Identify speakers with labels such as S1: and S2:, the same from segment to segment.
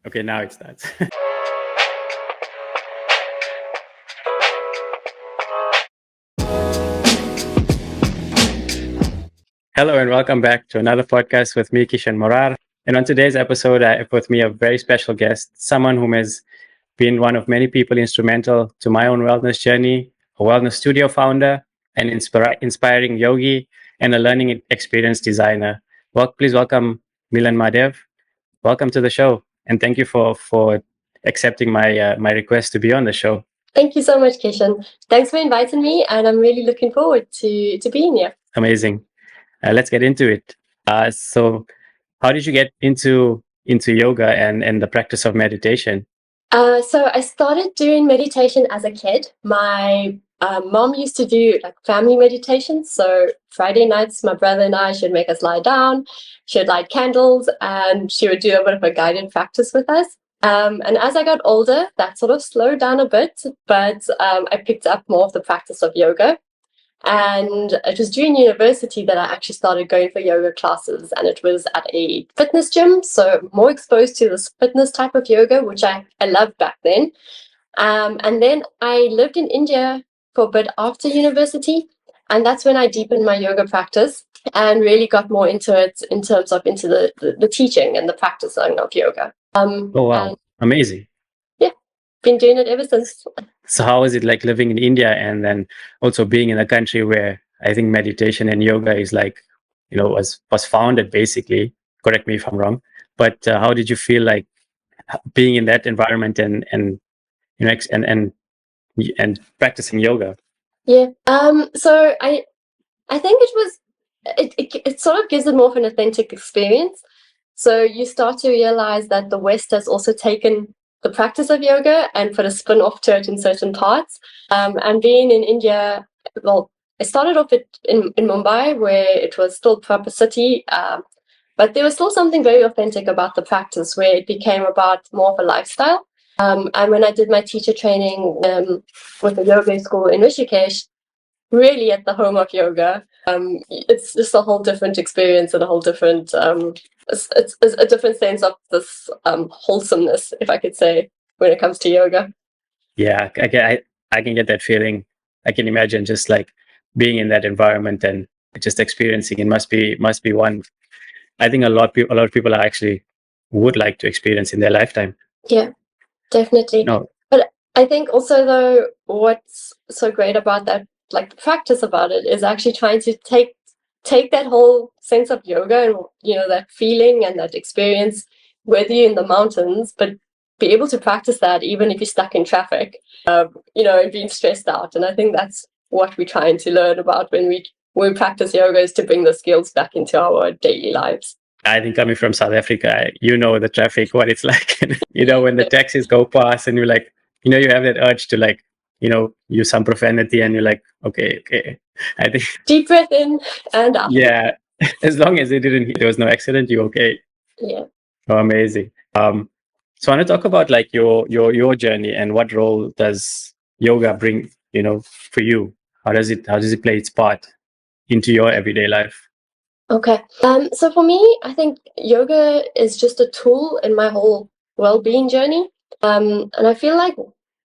S1: Okay, now it starts. Hello and welcome back to another podcast with me, Kishan Morar. And on today's episode, I have with me a very special guest, someone who has been one of many people instrumental to my own wellness journey, a wellness studio founder, an inspiring yogi, and a learning experience designer. Well, please welcome Milan Madhav. Welcome to the show, and thank you for accepting my request to be on the show.
S2: Thank you so much, Kishan. Thanks for inviting me, and I'm really looking forward to being here.
S1: Amazing. Let's get into it. So, how did you get into yoga and the practice of meditation?
S2: So I started doing meditation as a kid. My mom used to do like family meditation. So Friday nights, my brother and I, she'd make us lie down. She'd light candles, and she would do a bit of a guided practice with us. And as I got older, that sort of slowed down a bit, but I picked up more of the practice of yoga. And it was during university that I actually started going for yoga classes, and it was at a fitness gym. So more exposed to this fitness type of yoga, which I loved back then. And then I lived in India for a bit after university. And that's when I deepened my yoga practice and really got more into it in terms of into the teaching and the practicing of yoga.
S1: Oh, wow. Amazing.
S2: Yeah, been doing it ever since.
S1: So how is it like living in India and then also being in a country where I think meditation and yoga is like, was founded basically, correct me if I'm wrong, but how did you feel like being in that environment and and practicing yoga?
S2: Yeah. So I think it sort of gives it more of an authentic experience. So you start to realize that the West has also taken the practice of yoga and put a spin off to it in certain parts. And being in India, well, I started off in Mumbai, where it was still proper city, but there was still something very authentic about the practice, where it became about more of a lifestyle. And when I did my teacher training with a yoga school in Rishikesh, really at the home of yoga, it's just a whole different experience and a whole different it's a different sense of this wholesomeness, if I could say, when it comes to yoga.
S1: Yeah, I can get that feeling. I can imagine just like being in that environment and just experiencing it must be one. I think a lot of people are actually would like to experience in their lifetime.
S2: Yeah, definitely.
S1: No.
S2: But I think also, though, what's so great about that, like the practice about it, is actually trying to take that whole sense of yoga and that feeling and that experience with you in the mountains, but be able to practice that even if you're stuck in traffic, and being stressed out. And I think that's what we're trying to learn about when we practice yoga, is to bring the skills back into our daily lives.
S1: I think coming from South Africa, the traffic, what it's like. When the taxis go past and you're like, you have that urge to like, use some profanity and you're like, okay. I think
S2: deep breath in and out.
S1: Yeah. As long as there was no accident, you're okay.
S2: Yeah.
S1: Oh, amazing. So I want to talk about like your journey and what role does yoga bring, for you? How does it play its part into your everyday life?
S2: Okay. So for me, I think yoga is just a tool in my whole well-being journey. And I feel like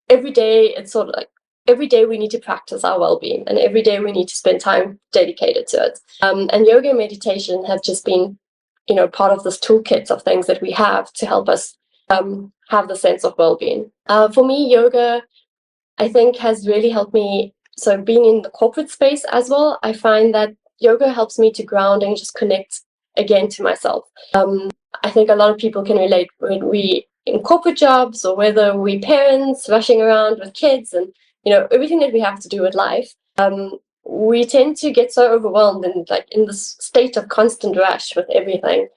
S2: every day it's sort of like every day we need to practice our well-being, and every day we need to spend time dedicated to it. And yoga and meditation have just been, part of this toolkit of things that we have to help us have the sense of well-being. For me, yoga, I think, has really helped me. So being in the corporate space as well, I find that yoga helps me to ground and just connect again to myself. I think a lot of people can relate when we in corporate jobs, or whether we parents rushing around with kids and everything that we have to do with life. We tend to get so overwhelmed and like in this state of constant rush with everything.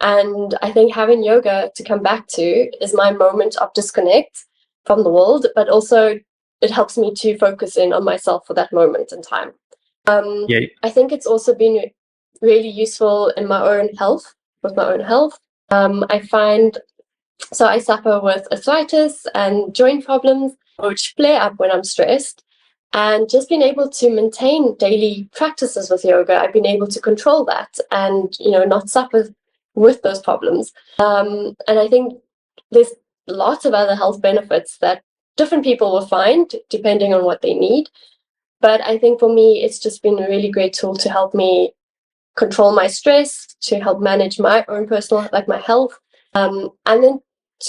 S2: And I think having yoga to come back to is my moment of disconnect from the world, but also it helps me to focus in on myself for that moment in time. I think it's also been really useful in my own health, with my own health. I find, so I suffer with arthritis and joint problems, which flare up when I'm stressed. And just being able to maintain daily practices with yoga, I've been able to control that and, not suffer with those problems. And I think there's lots of other health benefits that different people will find depending on what they need. But I think for me, it's just been a really great tool to help me control my stress, to help manage my own personal, like my health, and then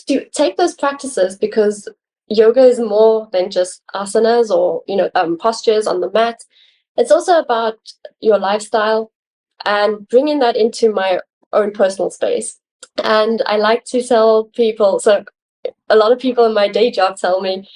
S2: to take those practices, because yoga is more than just asanas or postures on the mat. It's also about your lifestyle and bringing that into my own personal space. And I like to tell people, so a lot of people in my day job tell me,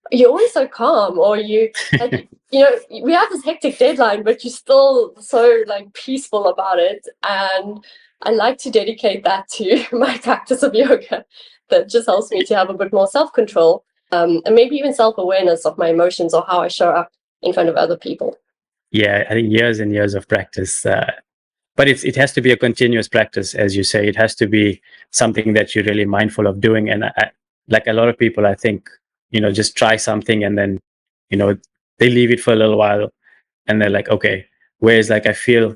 S2: you're always so calm, or you like, we have this hectic deadline, but you're still so like peaceful about it. And I like to dedicate that to my practice of yoga. That just helps me to have a bit more self-control, and maybe even self-awareness of my emotions or how I show up in front of other people.
S1: Yeah, I think years and years of practice. But it has to be a continuous practice, as you say. It has to be something that you're really mindful of doing. And like a lot of people, I think, just try something and then, they leave it for a little while and they're like, okay. Whereas like I feel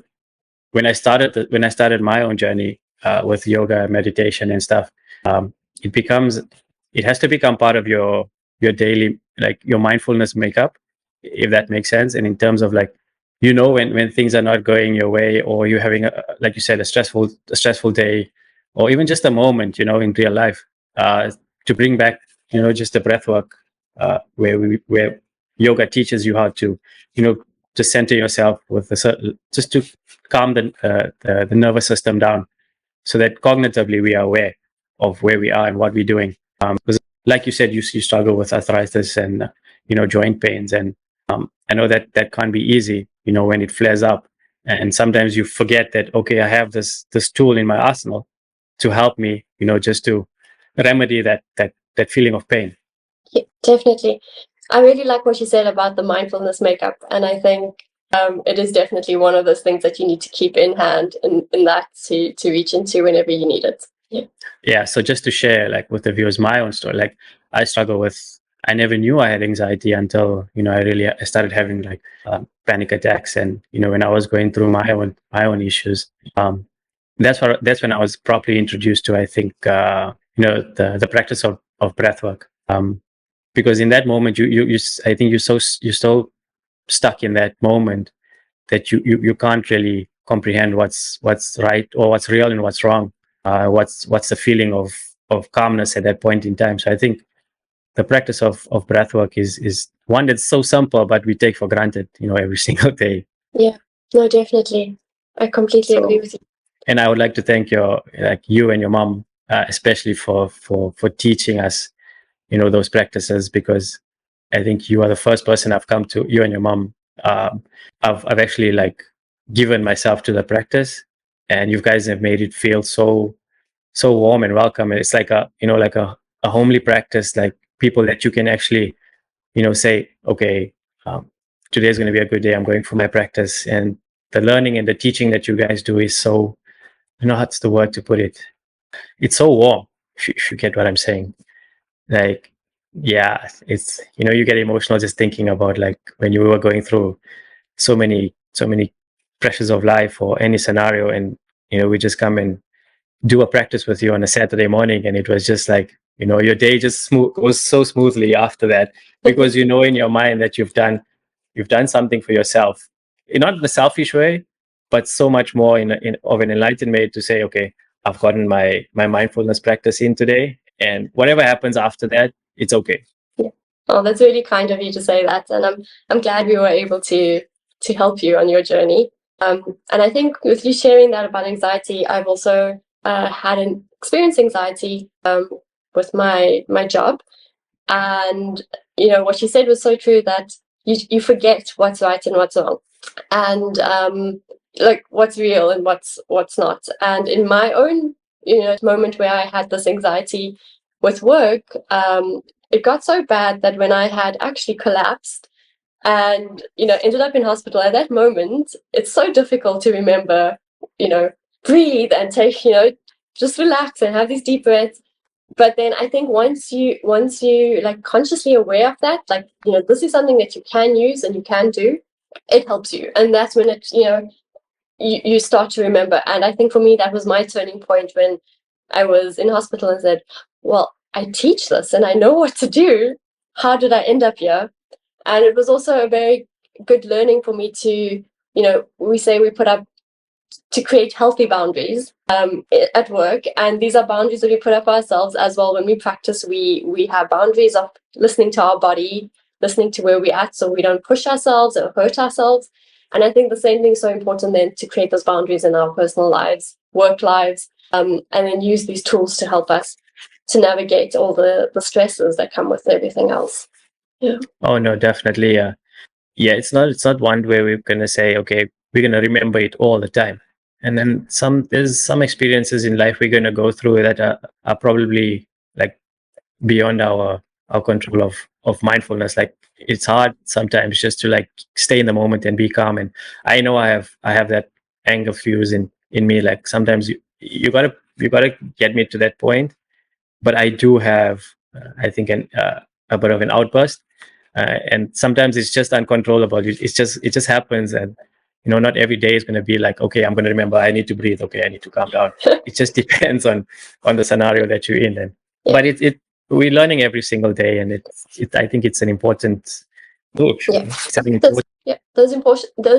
S1: when I started my own journey with yoga, meditation and stuff, um, it has to become part of your daily, like your mindfulness makeup, if that makes sense. And in terms of like, when things are not going your way, or you're having like you said, a stressful day, or even just a moment, in real life, to bring back, just the breath work, where yoga teaches you how to, to center yourself with a certain, just to calm the nervous system down, so that cognitively we are aware of where we are and what we're doing. Because like you said, you struggle with arthritis and joint pains, and I know that can't be easy, when it flares up, and sometimes you forget that, okay, I have this tool in my arsenal to help me, just to remedy that feeling of pain.
S2: Yeah, definitely. I really like what you said about the mindfulness makeup, and I think it is definitely one of those things that you need to keep in hand, in that to reach into whenever you need it.
S1: Yeah. So just to share, like, with the viewers, my own story, like I never knew I had anxiety until, I started having like panic attacks. And, when I was going through my own issues, that's when I was properly introduced to, I think, the practice of breath work. Because in that moment, I think you're so stuck in that moment that you can't really comprehend what's right or what's real and what's wrong. What's the feeling of calmness at that point in time. So I think the practice of breath work is one that's so simple, but we take for granted, every single day.
S2: Yeah, no, definitely. I completely agree with you.
S1: And I would like to thank you and your mom, especially for teaching us, those practices, because I think you are the first person I've come to, you and your mom. I've actually like given myself to the practice, and you guys have made it feel so warm and welcome. It's like a homely practice, like people that you can actually, say, okay, today's going to be a good day. I'm going for my practice. And the learning and the teaching that you guys do is so, what's the word to put it? It's so warm, if you get what I'm saying. Like, yeah, it's, you get emotional just thinking about like when you were going through so many pressures of life or any scenario, and we just come and do a practice with you on a Saturday morning, and it was just like, your day just goes so smoothly after that, because in your mind that you've done something for yourself, not in a selfish way, but so much more in of an enlightened way, to say, okay, I've gotten my mindfulness practice in today, and whatever happens after that, it's okay.
S2: Yeah. Oh, that's really kind of you to say that, and I'm glad we were able to help you on your journey. And I think with you sharing that about anxiety, I've also had an experienced anxiety with my job, and what you said was so true, that you forget what's right and what's wrong, and like what's real and what's not. And in my own moment where I had this anxiety with work, it got so bad that when I had actually collapsed and ended up in hospital, at that moment it's so difficult to remember, breathe and take, just relax and have these deep breaths. But then I think once you like consciously aware of that, like this is something that you can use and you can do, it helps you. And that's when it you start to remember. And I think for me that was my turning point, when I was in hospital and said, well, I teach this and I know what to do. How did I end up here? And it was also a very good learning for me to, we say we put up to create healthy boundaries at work, and these are boundaries that we put up ourselves as well. When we practice, we have boundaries of listening to our body, listening to where we're at, so we don't push ourselves or hurt ourselves. And I think the same thing is so important then, to create those boundaries in our personal lives, work lives, and then use these tools to help us to navigate all the stresses that come with everything else. Yeah.
S1: Oh no, definitely. Yeah, it's not one where we're gonna say, okay, we're gonna remember it all the time. And then there's some experiences in life we're gonna go through that are probably like beyond our control of mindfulness. Like, it's hard sometimes just to like stay in the moment and be calm. And I know I have that anger fuse in me. Like, sometimes you gotta get me to that point. But I do have, I think, a bit of an outburst, and sometimes it's just uncontrollable. It just happens, and not every day is going to be like, okay, I'm going to remember I need to breathe. Okay, I need to calm down. It just depends on the scenario that you're in. And but we're learning every single day, and I think it's an important book.
S2: Yeah. Yeah, those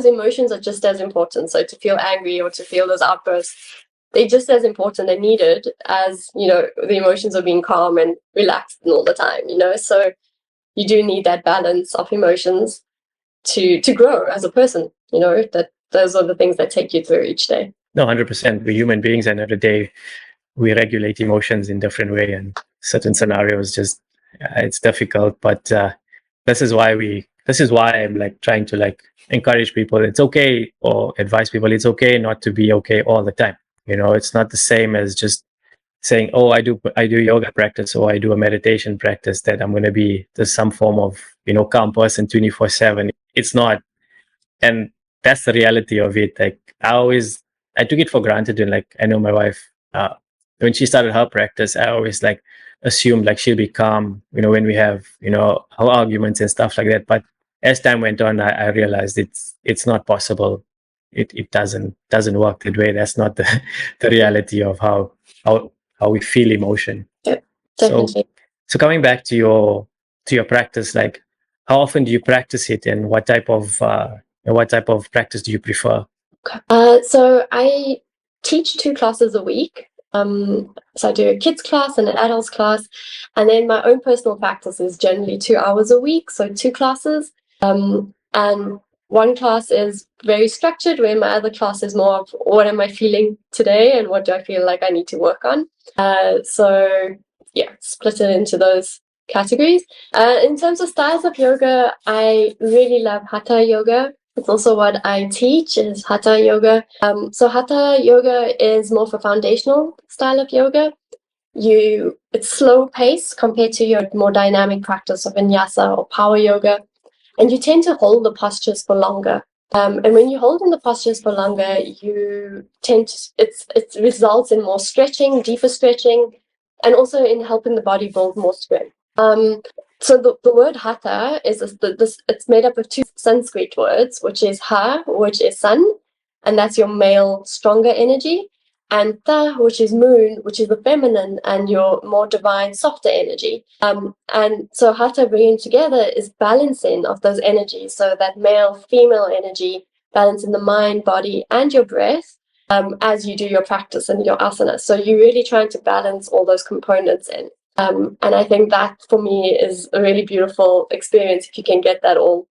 S2: emotions are just as important. So to feel angry or to feel those outbursts, they're just as important and needed as, the emotions of being calm and relaxed all the time, So you do need that balance of emotions to grow as a person, that those are the things that take you through each day.
S1: No, 100%. We're human beings, and every day we regulate emotions in different way, and certain scenarios just it's difficult. But this is why I'm like trying to like encourage people. It's okay, or advise people it's okay not to be okay all the time. It's not the same as just saying, oh, I do yoga practice, or I do a meditation practice, that I'm going to be some form of calm person 24/7. It's not. And that's the reality of it. Like, I took it for granted. And like, I know my wife, when she started her practice, I always like assumed like she'll be calm, when we have, our arguments and stuff like that. But as time went on, I realized it's not possible. It doesn't work that way. That's not the reality of how we feel emotion.
S2: Yeah, definitely.
S1: So coming back to your practice, like, how often do you practice it, and what type of practice do you prefer?
S2: So I teach 2 classes a week. So I do a kids class and an adults class, and then my own personal practice is generally 2 hours a week, so 2 classes. And one class is very structured, where my other class is more of what am I feeling today and what do I feel like I need to work on. So yeah, split it into those categories. In terms of styles of yoga, I really love Hatha yoga. It's also what I teach, is Hatha yoga. So Hatha yoga is more for foundational style of yoga. It's slow pace compared to your more dynamic practice of vinyasa or power yoga, and you tend to hold the postures for longer. And when you hold in the postures for longer, you tend to it results in more stretching, deeper stretching, and also in helping the body build more strength. So the word hatha is it's made up of 2 Sanskrit words, which is ha, which is sun, and that's your male, stronger energy, and ta, which is moon, which is the feminine and your more divine, softer energy. And so hatha bringing together is balancing of those energies, so that male, female energy, balancing the mind, body, and your breath, as you do your practice and your asana. So you're really trying to balance all those components in. And I think that for me is a really beautiful experience if you can get that all,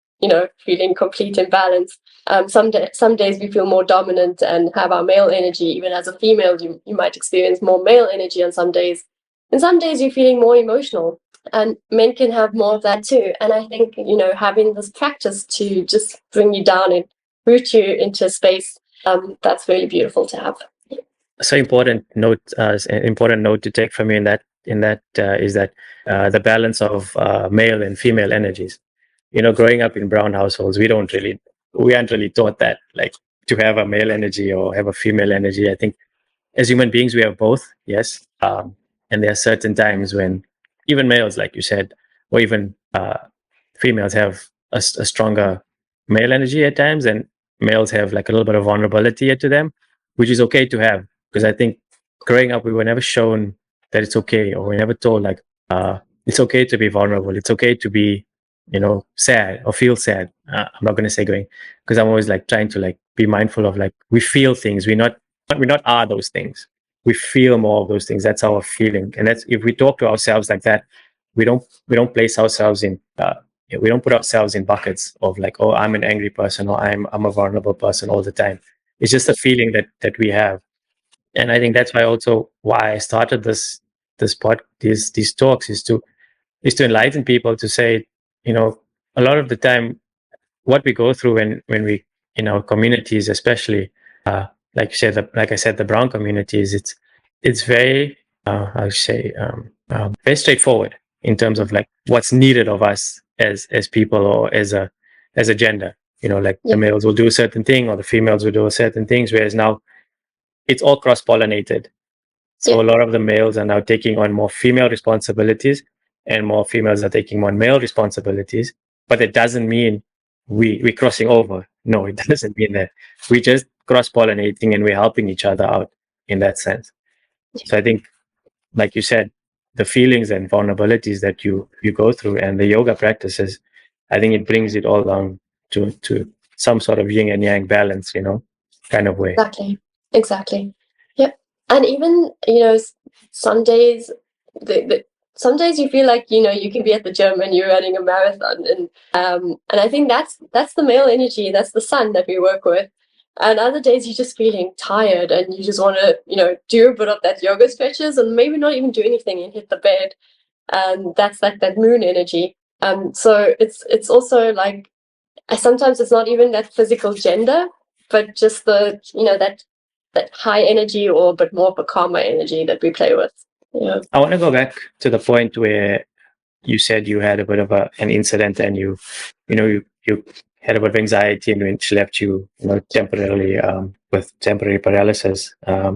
S2: feeling complete and balanced. Some days we feel more dominant and have our male energy. Even as a female, you might experience more male energy on some days. And some days you're feeling more emotional. And men can have more of that too. And I think, having this practice to just bring you down and root you into a space, that's really beautiful to have.
S1: So important note to take from you in that is that the balance of male and female energies. Growing up in brown households, we aren't really taught that, like, to have a male energy or have a female energy. I think as human beings we have both, yes, and there are certain times when even males, like you said, or even females have a stronger male energy at times, and males have like a little bit of vulnerability to them, which is okay to have. Because I think growing up, we were never shown that it's okay, or we never told like, it's okay to be vulnerable. It's okay to be, sad or feel sad. I'm not going to say going, because I'm always like trying to like be mindful of like we feel things. We're not are those things. We feel more of those things. That's our feeling, and that's if we talk to ourselves like that, we don't place ourselves in. We don't put ourselves in buckets of like, oh, I'm an angry person or I'm a vulnerable person all the time. It's just a feeling that we have, and I think that's why I started these talks is to enlighten people to say, a lot of the time what we go through when we in our communities, especially like I said, the brown communities, it's very I say very straightforward in terms of like what's needed of us as people or as a gender. Like the males will do a certain thing or the females will do a certain things, whereas now it's all cross pollinated. So a lot of the males are now taking on more female responsibilities, and more females are taking on male responsibilities. But it doesn't mean we're crossing over. No, it doesn't mean that. We're just cross pollinating and we're helping each other out in that sense. So I think, like you said, the feelings and vulnerabilities that you go through and the yoga practices, I think it brings it all down to some sort of yin and yang balance, kind of way.
S2: Exactly. Yep. And even, some days, some days you feel like, you can be at the gym and you're running a marathon. And I think that's the male energy, that's the sun that we work with. And other days you're just feeling tired and you just want to, do a bit of that yoga stretches and maybe not even do anything and hit the bed. And that's like that moon energy. So it's also like, sometimes it's not even that physical gender, but just the, that high energy or but more of a calmer energy that we play with.
S1: I want to go back to the point where you said you had a bit of an incident and you had a bit of anxiety and which left you, temporarily with temporary paralysis. A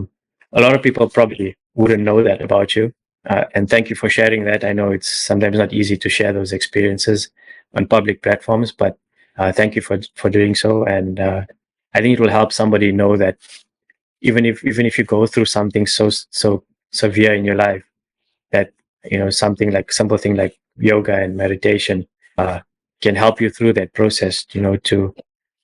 S1: lot of people probably wouldn't know that about you. And thank you for sharing that. I know it's sometimes not easy to share those experiences on public platforms, but thank you for doing so. And I think it will help somebody know that even if you go through something so severe in your life, that something like simple thing like yoga and meditation can help you through that process, to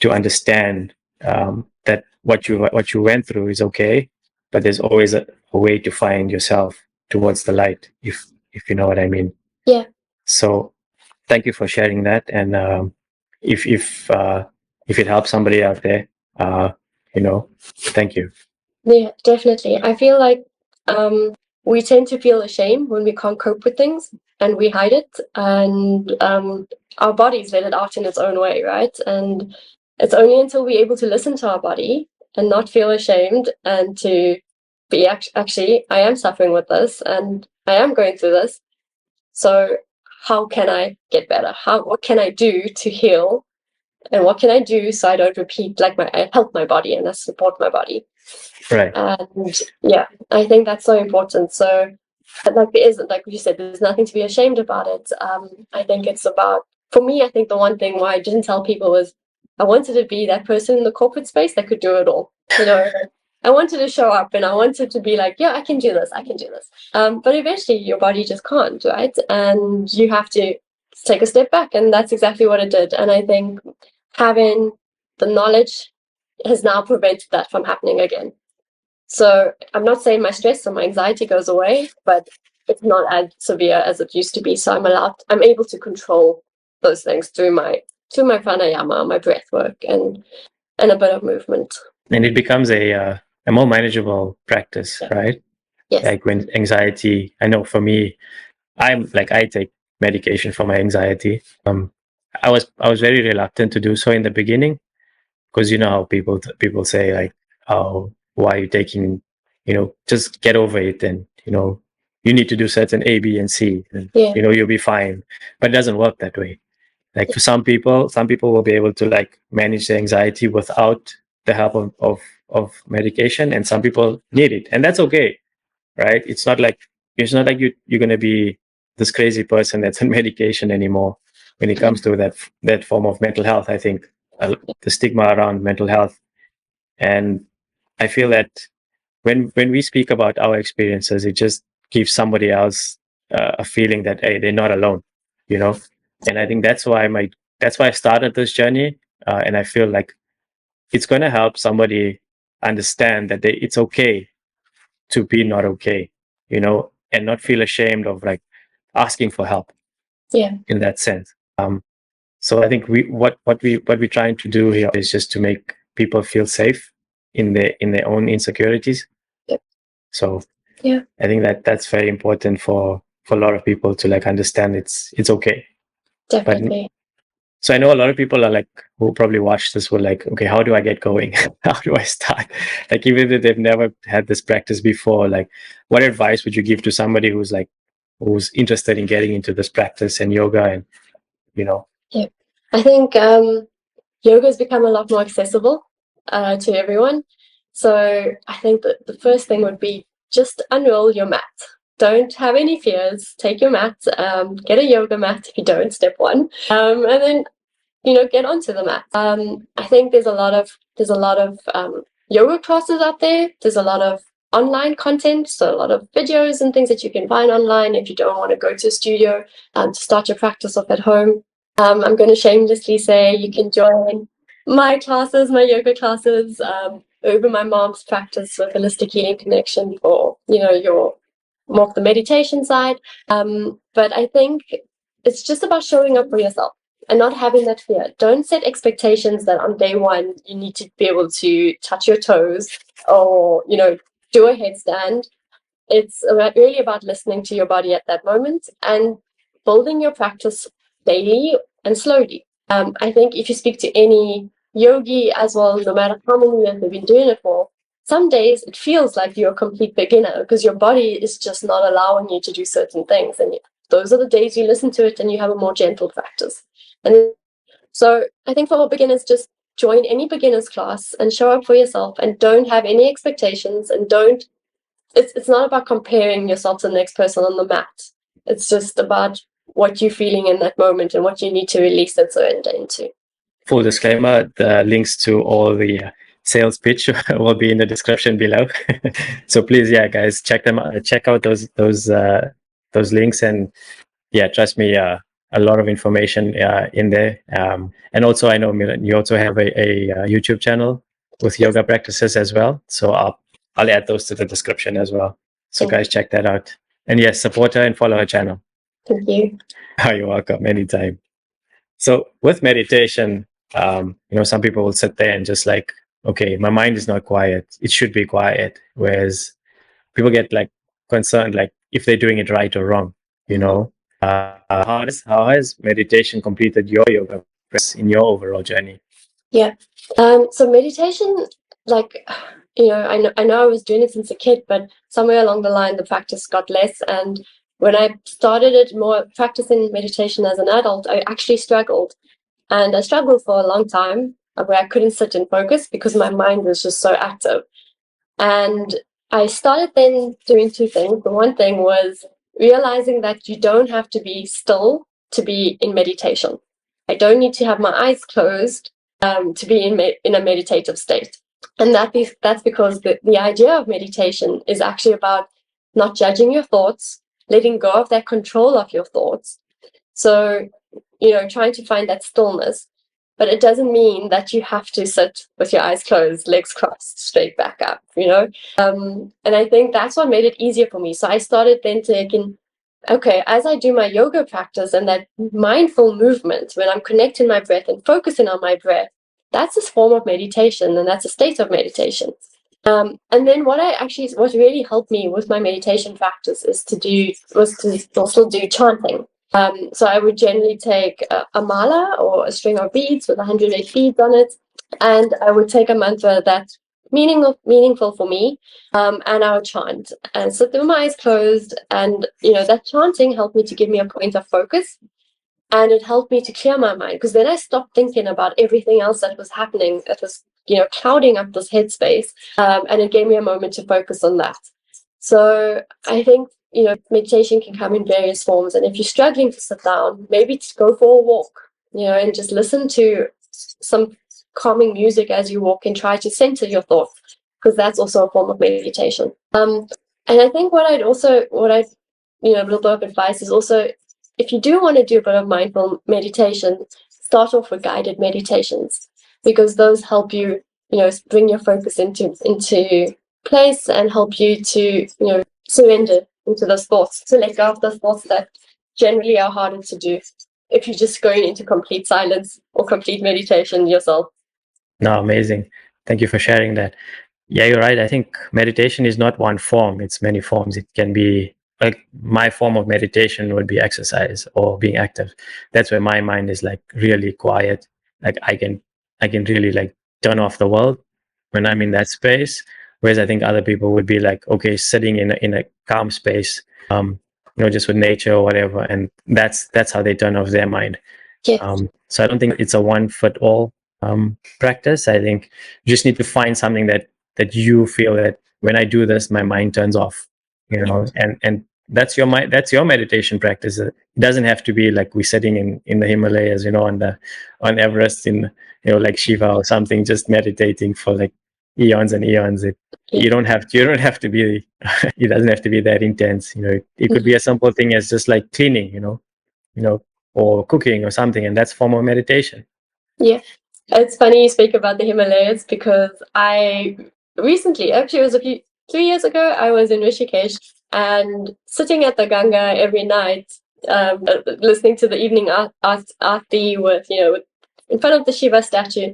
S1: understand that what you went through is okay, but there's always a way to find yourself towards the light, if you know what I mean.
S2: Yeah.
S1: So thank you for sharing that. And if it helps somebody out there, thank you.
S2: Yeah, definitely. I feel like we tend to feel ashamed when we can't cope with things and we hide it, and our bodies let it out in its own way, right? And it's only until we're able to listen to our body and not feel ashamed and to be actually, I am suffering with this and I am going through this. So how can I get better? What can I do to heal? And what can I do so I don't repeat, like I help my body and I support my body.
S1: Right.
S2: And yeah, I think that's so important. So like there isn't, like you said, there's nothing to be ashamed about it. I think it's about, for me, I think the one thing why I didn't tell people was I wanted to be that person in the corporate space that could do it all. I wanted to show up and I wanted to be like, yeah, I can do this. But eventually your body just can't, right? And you have to take a step back. And that's exactly what it did. And I think having the knowledge has now prevented that from happening again. So I'm not saying my stress or my anxiety goes away, but it's not as severe as it used to be. So I'm able to control those things through my pranayama, my breath work, and a bit of movement.
S1: And it becomes a more manageable practice, right?
S2: Yes.
S1: Like when anxiety, I know for me, I take medication for my anxiety. I was very reluctant to do so in the beginning, because you know how people say like, oh, why are you taking, just get over it, and you need to do certain A, B, and C, and you'll be fine. But it doesn't work that way. Like for some people will be able to like manage their anxiety without the help of medication, and some people need it, and that's okay, right? It's not like you're going to be this crazy person that's on medication anymore when it comes to that form of mental health. I think the stigma around mental health, and I feel that when we speak about our experiences, it just gives somebody else a feeling that, hey, they're not alone, you know. And I think that's why I started this journey, and I feel like it's going to help somebody understand that it's okay to be not okay, you know, and not feel ashamed of like asking for help.
S2: Yeah.
S1: In that sense. So I think what we're trying to do here is just to make people feel safe in their own insecurities.
S2: Yep.
S1: So
S2: yeah,
S1: I think that's very important for a lot of people to like understand it's okay.
S2: definitely.
S1: But so I know a lot of people are like, who probably watch this were like, okay, how do I get going? How do I start? Like, even if they've never had this practice before, like, what advice would you give to somebody who's interested in getting into this practice and yoga and, you know?
S2: Yeah, I think yoga has become a lot more accessible to everyone. So I think that the first thing would be just unroll your mat. Don't have any fears. Take your mat, get a yoga mat if you don't, step one, and then get onto the mat. I think there's a lot of yoga classes out there. There's a lot of online content, so a lot of videos and things that you can find online if you don't want to go to a studio to start your practice off at home. I'm going to shamelessly say you can join my classes, my yoga classes, over my mom's practice with Holistic Healing Connection for your more of the meditation side. But I think it's just about showing up for yourself and not having that fear. Don't set expectations that on day one you need to be able to touch your toes or do a headstand. It's really about listening to your body at that moment and building your practice daily and slowly. I think if you speak to any yogi as well, no matter how many years they've been doing it for, some days it feels like you're a complete beginner because your body is just not allowing you to do certain things. And those are the days you listen to it and you have a more gentle practice. And so I think for beginners, just join any beginner's class and show up for yourself and don't have any expectations and don't it's not about comparing yourself to the next person on the mat. It's just about what you're feeling in that moment and what you need to release and surrender into.
S1: Full disclaimer, the links to all the sales pitch will be in the description below. So please, yeah, guys, check out those links, and yeah, trust me, a lot of information in there. And also, I know, Milan, you also have a YouTube channel with yoga practices as well. So I'll add those to the description as well. So guys, check that out. And yes, support her and follow her channel.
S2: Thank you.
S1: You're welcome, anytime. So with meditation, some people will sit there and just like, okay, my mind is not quiet. It should be quiet. Whereas people get like concerned, like if they're doing it right or wrong, how has meditation completed your yoga practice in your overall journey?
S2: Yeah. So meditation, like, I know I was doing it since a kid, but somewhere along the line, the practice got less. And when I started more practicing meditation as an adult, I actually struggled. And I struggled for a long time where I couldn't sit and focus because my mind was just so active. And I started then doing two things. The one thing was realizing that you don't have to be still to be in meditation. I don't need to have my eyes closed to be in a meditative state. And that's because the idea of meditation is actually about not judging your thoughts, letting go of that control of your thoughts. So, trying to find that stillness. But it doesn't mean that you have to sit with your eyes closed, legs crossed, straight back up, And I think that's what made it easier for me. So I started then thinking, okay, as I do my yoga practice and that mindful movement, when I'm connecting my breath and focusing on my breath, that's a form of meditation and that's a state of meditation. And then what really helped me with my meditation practice was to also do chanting. So I would generally take a mala or a string of beads with 108 beads on it, and I would take a mantra that's meaningful for me, and I would chant and sit with my eyes closed. And that chanting helped me to give me a point of focus, and it helped me to clear my mind because then I stopped thinking about everything else that was happening, that was clouding up this headspace, and it gave me a moment to focus on that. So I think meditation can come in various forms, and if you're struggling to sit down, maybe to go for a walk, and just listen to some calming music as you walk and try to center your thoughts, because that's also a form of meditation. And I think what I'd little bit of advice is also, if you do want to do a bit of mindful meditation, start off with guided meditations, because those help you, bring your focus into place and help you to, surrender into those thoughts, to let go of those thoughts that generally are harder to do if you're just going into complete silence or complete meditation yourself.
S1: No, amazing. Thank you for sharing that. Yeah, you're right. I think meditation is not one form, it's many forms. It can be like my form of meditation would be exercise or being active. That's where my mind is like really quiet. Like I can really like turn off the world when I'm in that space. Whereas I think other people would be like, okay, sitting in a calm space, just with nature or whatever, and that's how they turn off their mind.
S2: Yes.
S1: So I don't think it's a one fit all practice. I think you just need to find something that you feel that when I do this, my mind turns off, and that's your meditation practice. It doesn't have to be like we're sitting in the Himalayas, on Everest like Shiva or something, just meditating for like eons and eons. You don't have to be, it doesn't have to be that intense. It could be a simple thing as just like cleaning, or cooking or something, and that's form of meditation.
S2: Yeah. It's funny you speak about the Himalayas, because I recently, actually it was 3 years ago, I was in Rishikesh and sitting at the Ganga every night, listening to the evening aarti with, in front of the Shiva statue,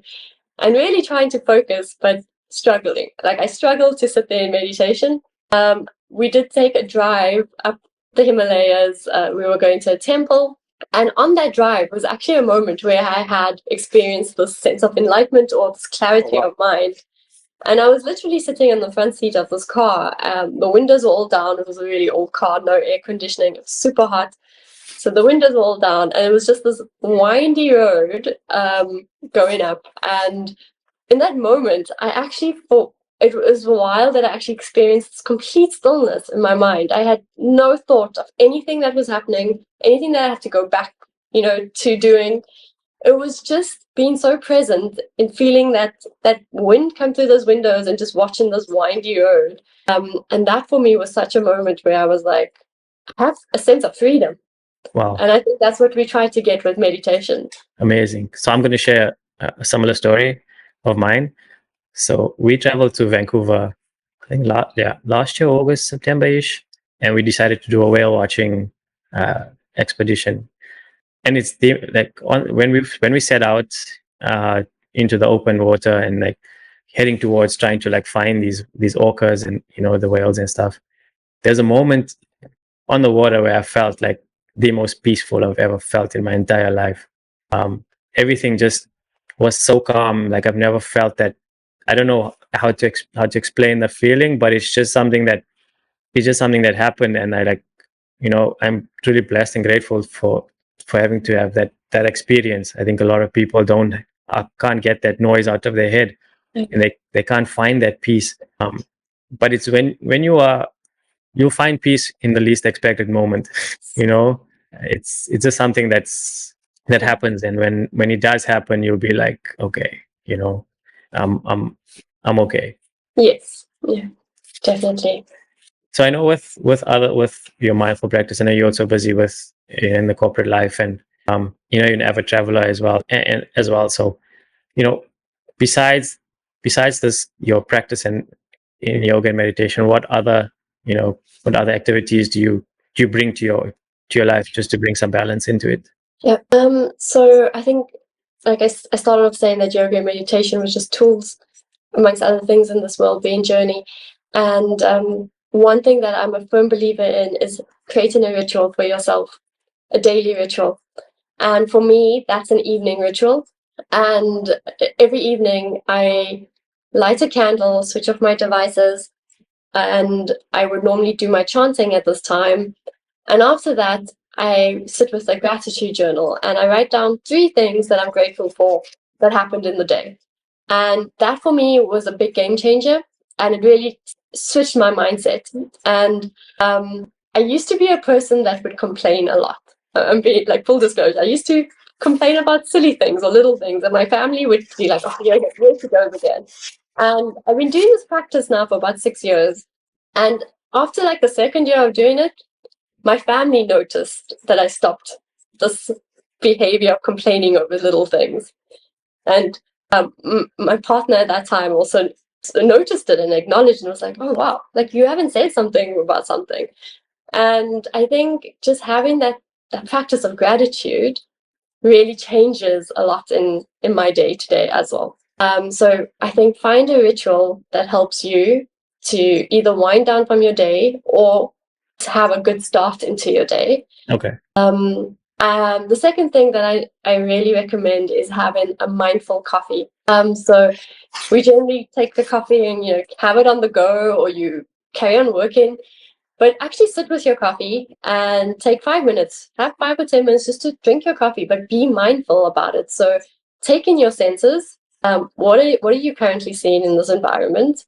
S2: and really trying to focus, but struggling. Like I struggled to sit there in meditation. We did take a drive up the Himalayas. We were going to a temple. And on that drive was actually a moment where I had experienced this sense of enlightenment or this clarity of mind. And I was literally sitting in the front seat of this car. The windows were all down. It was a really old car, no air conditioning. It was super hot. So the windows were all down, and it was just this windy road going up. And in that moment, I actually thought, it was a while that I actually experienced this complete stillness in my mind. I had no thought of anything that was happening, anything that I had to go back, to doing. It was just being so present in feeling that wind come through those windows and just watching this windy road. And that for me was such a moment where I was like, I have a sense of freedom.
S1: Wow.
S2: And I think that's what we try to get with meditation.
S1: Amazing. So I'm going to share a similar story of mine. So we traveled to Vancouver, I think last year, August, September-ish, and we decided to do a whale watching expedition. And it's when we set out into the open water and like heading towards trying to like find these orcas and the whales and stuff. There's a moment on the water where I felt like the most peaceful I've ever felt in my entire life. Everything just was so calm. Like I've never felt that. I don't know how to explain the feeling, but it's just something that happened, and I like, I'm truly blessed and grateful for having to have that experience. I think a lot of people can't get that noise out of their head, and they can't find that peace. But it's when you'll find peace in the least expected moment. It's just something that happens, and when it does happen, you'll be like, okay, I'm okay.
S2: Yes. Yeah, definitely.
S1: So I know with your mindful practice, I know you're also busy in the corporate life, and you're an avid traveler as well, and as well. So besides this, your practice in yoga and meditation, what other activities do you bring to your life, just to bring some balance into it?
S2: Yeah. So I think, like I started off saying that yoga and meditation was just tools, amongst other things, in this well-being journey. And one thing that I'm a firm believer in is creating a ritual for yourself, a daily ritual. And for me, that's an evening ritual. And every evening I light a candle, switch off my devices, and I would normally do my chanting at this time. And after that, I sit with a gratitude journal and I write down 3 things that I'm grateful for that happened in the day. And that for me was a big game changer, and it really switched my mindset. And I used to be a person that would complain a lot. Be like, full disclosure, I used to complain about silly things or little things, and my family would be like, oh, yeah, where to go again? And I've been doing this practice now for about 6 years. And after like the second year of doing it, my family noticed that I stopped this behavior of complaining over little things. And my partner at that time also noticed it and acknowledged and was like, oh, wow, like you haven't said something about something. And I think just having that practice of gratitude really changes a lot in my day to day as well. So I think find a ritual that helps you to either wind down from your day or to have a good start into your day.
S1: Okay.
S2: And the second thing that I really recommend is having a mindful coffee. So we generally take the coffee and have it on the go, or you carry on working. But actually sit with your coffee and take 5 minutes, have 5 or 10 minutes just to drink your coffee, but be mindful about it. So take in your senses. What are you currently seeing in this environment?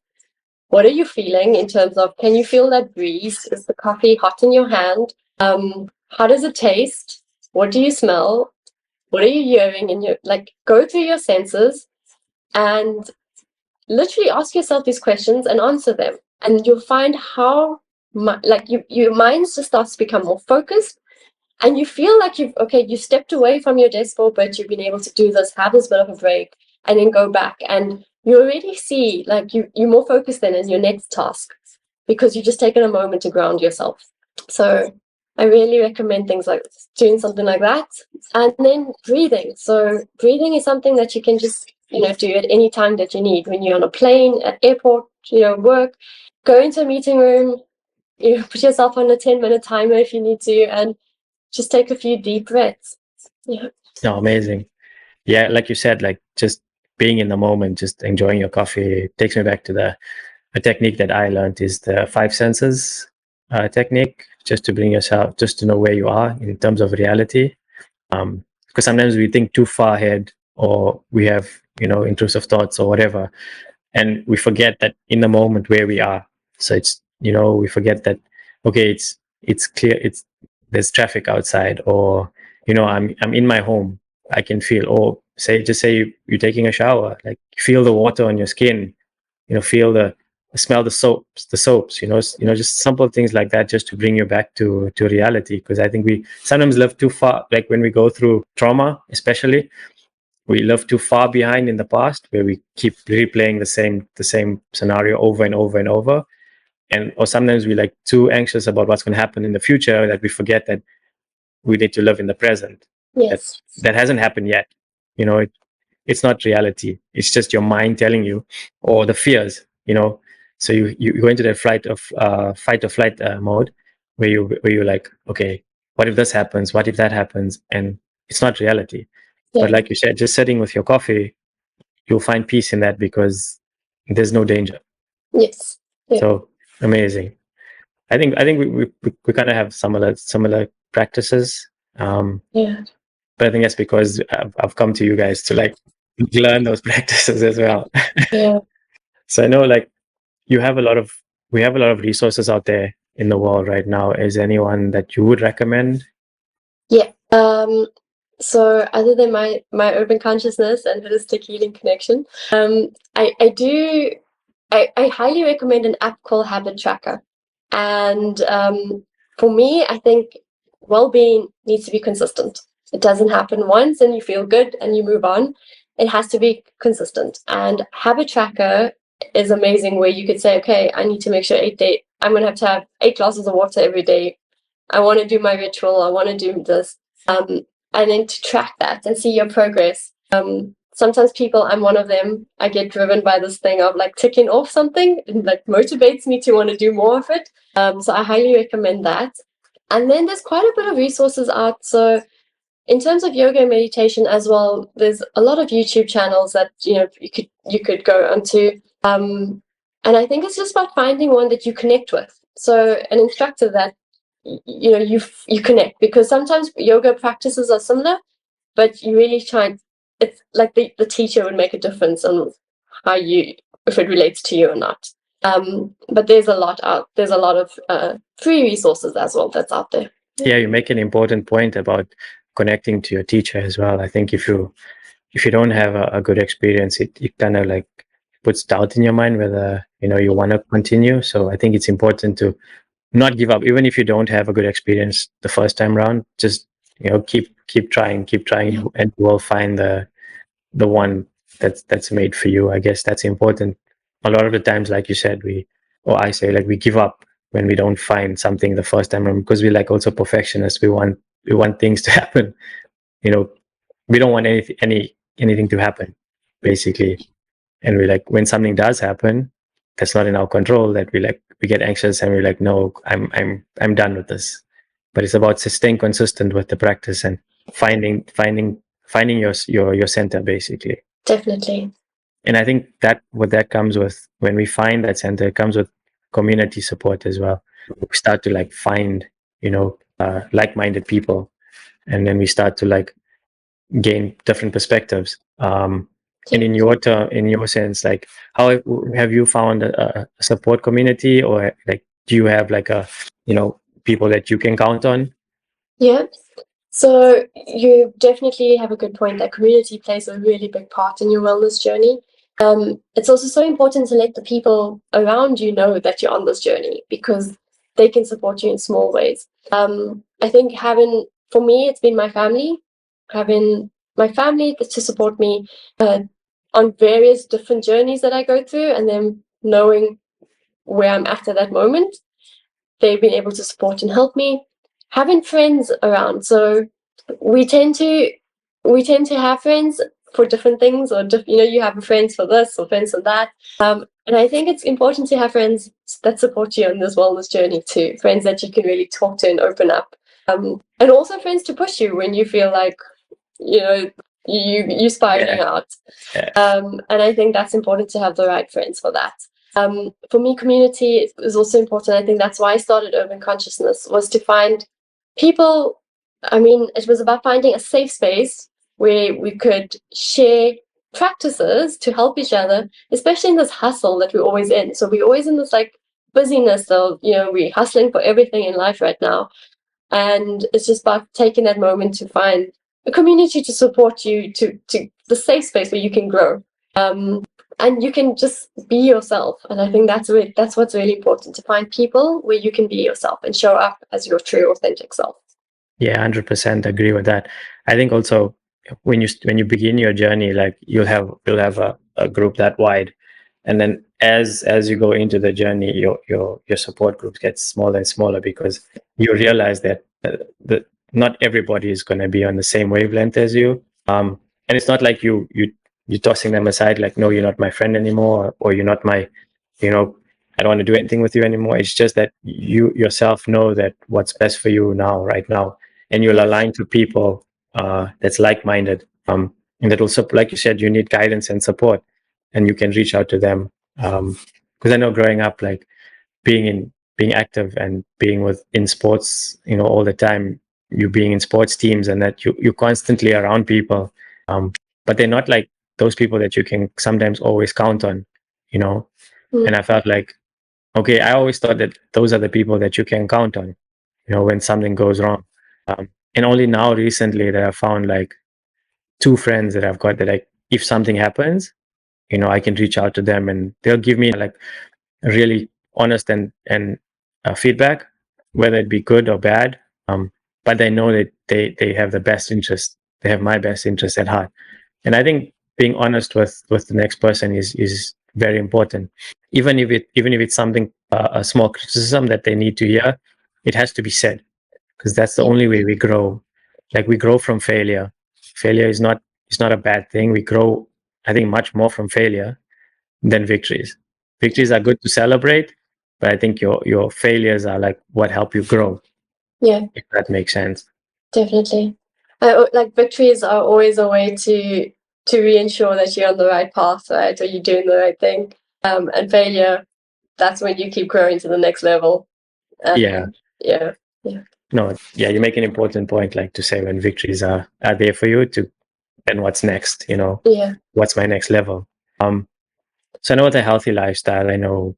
S2: What are you feeling in terms of, can you feel that breeze? Is the coffee hot in your hand? How does it taste? What do you smell? What are you hearing? And go through your senses and literally ask yourself these questions and answer them. And you'll find how your mind just starts to become more focused, and you feel like you stepped away from your desk for a bit, you've been able to do this, have this bit of a break, and then go back, and you already see you're more focused then in your next task because you've just taken a moment to ground yourself. So I really recommend things like doing something like that. And then breathing. So breathing is something that you can just do at any time that you need. When you're on a plane, at airport, work, go into a meeting room, put yourself on a 10-minute timer if you need to, and just take a few deep breaths. Yeah.
S1: No, amazing. Yeah, like you said, like just being in the moment, just enjoying your coffee takes me back to a technique that I learned is the 5 senses technique, just to bring yourself, just to know where you are in terms of reality. Because sometimes we think too far ahead, or we have, intrusive thoughts or whatever, and we forget that in the moment where we are. So it's, we forget that, okay, it's clear, there's traffic outside, or, I'm in my home, I can feel, or say you're taking a shower, like feel the water on your skin, feel smell the soaps, just simple things like that, just to bring you back to reality. Because I think we sometimes live too far, like when we go through trauma, especially, we live too far behind in the past, where we keep replaying the same scenario over and over and over. Or sometimes we're like too anxious about what's going to happen in the future, that we forget that we need to live in the present.
S2: Yes.
S1: That hasn't happened yet. It's not reality. It's just your mind telling you, or the fears, So you go into that fight or flight mode, where you're like, okay, what if this happens? What if that happens? And it's not reality. Yeah. But like you said, just sitting with your coffee, you'll find peace in that, because there's no danger.
S2: Yes.
S1: Yeah. So amazing. I think we kind of have similar practices.
S2: Yeah.
S1: But I think that's because I've come to you guys to learn those practices as well.
S2: Yeah.
S1: So I know we have a lot of resources out there in the world right now. Is anyone that you would recommend?
S2: Yeah. So other than my open consciousness and holistic healing connection, I highly recommend an app called Habit Tracker. And for me, I think well-being needs to be consistent. It doesn't happen once and you feel good and you move on. It has to be consistent. And Habit Tracker is amazing, where you could say, okay, I need to make sure I'm going to have 8 glasses of water every day. I want to do my ritual. I want to do this. And then to track that and see your progress. Sometimes I'm one of them, I get driven by this thing of ticking off something, and motivates me to want to do more of it. So I highly recommend that. And then there's quite a bit of resources out. So in terms of yoga and meditation as well, there's a lot of YouTube channels that you could go onto. And I think it's just about finding one that you connect with. So an instructor that you connect, because sometimes yoga practices are similar, but you really try. It's like the teacher would make a difference on if it relates to you or not. But there's a lot out. There's a lot of free resources as well that's out there.
S1: Yeah, you make an important point about connecting to your teacher as well. I think if you don't have a good experience, it kind of puts doubt in your mind whether you want to continue. So I think it's important to not give up, even if you don't have a good experience the first time around. Just keep trying, and you will find the one that's made for you. I guess that's important. A lot of the times, like you said, I say, like, we give up when we don't find something the first time around, because we like also perfectionists. We want things to happen. We don't want anything to happen, basically. And we like, when something does happen that's not in our control, that we get anxious, and we're like, no, I'm done with this. But it's about staying consistent with the practice and finding your center, basically.
S2: Definitely.
S1: And I think that what that comes with, when we find that center, it comes with community support as well. We start to like find like-minded people, and then we start to like gain different perspectives. And in your sense, like, how have you found a support community, or like, do you have like people that you can count on?
S2: Yeah. So you definitely have a good point that community plays a really big part in your wellness journey. It's also so important to let the people around you know that you're on this journey, because they can support you in small ways. I think for me, it's been my family, having my family to support me on various different journeys that I go through, and then knowing where I'm at that moment. They've been able to support and help me. Having friends around, so we tend to have friends for different things, or you have friends for this or friends for that. And I think it's important to have friends that support you on this wellness journey too. Friends that you can really talk to and open up, and also friends to push you when you feel like you spiraling out. And I think that's important to have the right friends for that. For me, community is also important. I think that's why I started Urban Consciousness, was to find people. I mean, it was about finding a safe space where we could share practices to help each other, especially in this hustle that we're always in. So we're always in this like busyness of, we're hustling for everything in life right now. And it's just about taking that moment to find a community to support you, to the safe space where you can grow. And you can just be yourself. And I think that's what's really important, to find people where you can be yourself and show up as your true, authentic self.
S1: Yeah, 100% agree with that. I think also when you begin your journey, like you'll have a group that wide, and then as you go into the journey, your support group gets smaller and smaller, because you realize that not everybody is going to be on the same wavelength as you. And it's not like you're tossing them aside, like, no, you're not my friend anymore, or you're not my, I don't want to do anything with you anymore. It's just that you yourself know that what's best for you right now, and you'll align to people that's like-minded. And that also, like you said, you need guidance and support, and you can reach out to them. Because I know growing up, like being active and being in sports, all the time, you being in sports teams, and that you're constantly around people, but they're not like those people that you can sometimes always count on. And I felt like, okay, I always thought that those are the people that you can count on, when something goes wrong. And only now recently that I found like 2 friends that I've got, that like, if something happens, I can reach out to them, and they'll give me like really honest and feedback, whether it be good or bad. But they know that they have the best interest. They have my best interest at heart. And I think being honest with the next person is very important. Even if it's something, a small criticism that they need to hear, it has to be said, because that's the only way we grow. Like, we grow from failure. Failure is not a bad thing. We grow, I think, much more from failure than victories. Victories are good to celebrate, but I think your failures are like what help you grow.
S2: Yeah,
S1: if that makes sense.
S2: Definitely. Like victories are always a way to reassure that you're on the right path, right, or you're doing the right thing. And failure, that's when you keep growing to the next level.
S1: Yeah.
S2: No,
S1: you make an important point, like to say when victories are there for you, to then what's next, what's my next level. So I know with a healthy lifestyle, I know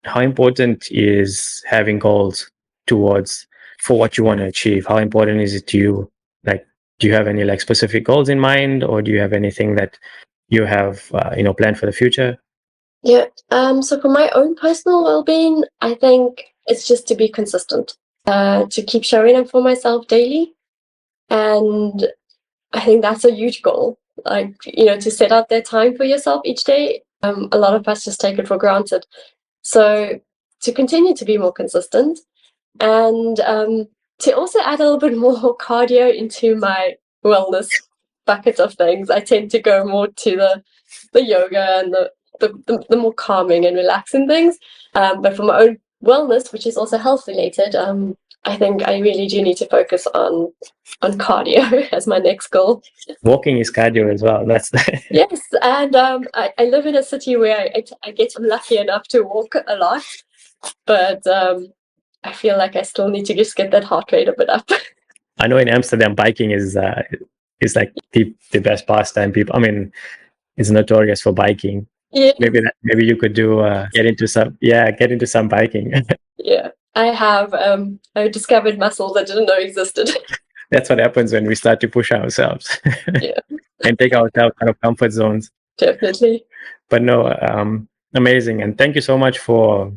S1: how important is having goals for what you want to achieve. How important is it to you? Like, do you have any like specific goals in mind, or do you have anything that you have planned for the future?
S2: Yeah. So for my own personal well-being, I think it's just to be consistent, to keep showing up for myself daily. And I think that's a huge goal. Like, to set out that time for yourself each day. A lot of us just take it for granted. So to continue to be more consistent, and to also add a little bit more cardio into my wellness bucket of things. I tend to go more to the yoga and the more calming and relaxing things. But for my own wellness, which is also health related, I think I really do need to focus on cardio as my next goal.
S1: Walking is cardio as well. That's
S2: Yes, and I live in a city where I get lucky enough to walk a lot, but I feel like I still need to just get that heart rate a bit up.
S1: I know in Amsterdam, biking is like the best pastime. People, I mean, it's notorious for biking.
S2: Yeah.
S1: Maybe you could do get into some biking.
S2: Yeah, I have I discovered muscles I didn't know existed.
S1: That's what happens when we start to push ourselves.
S2: Yeah.
S1: And take ourselves out of comfort zones.
S2: Definitely.
S1: But no, amazing, and thank you so much for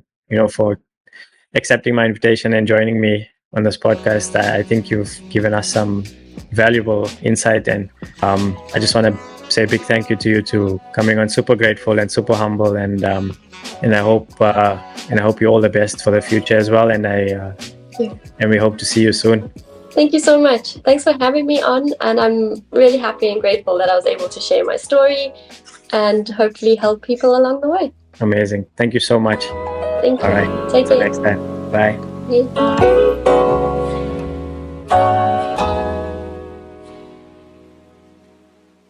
S1: accepting my invitation and joining me on this podcast. I think you've given us some valuable insight, and I just want to say a big thank you to you to coming on. Super grateful and super humble, and I hope you all the best for the future as well. And and we hope to see you soon.
S2: Thank you so much. Thanks for having me on, and I'm really happy and grateful that I was able to share my story and hopefully help people along the way.
S1: Amazing. Thank you so much.
S2: Thank you.
S1: All right.
S2: Take care.
S1: Next time. Bye.
S2: Bye.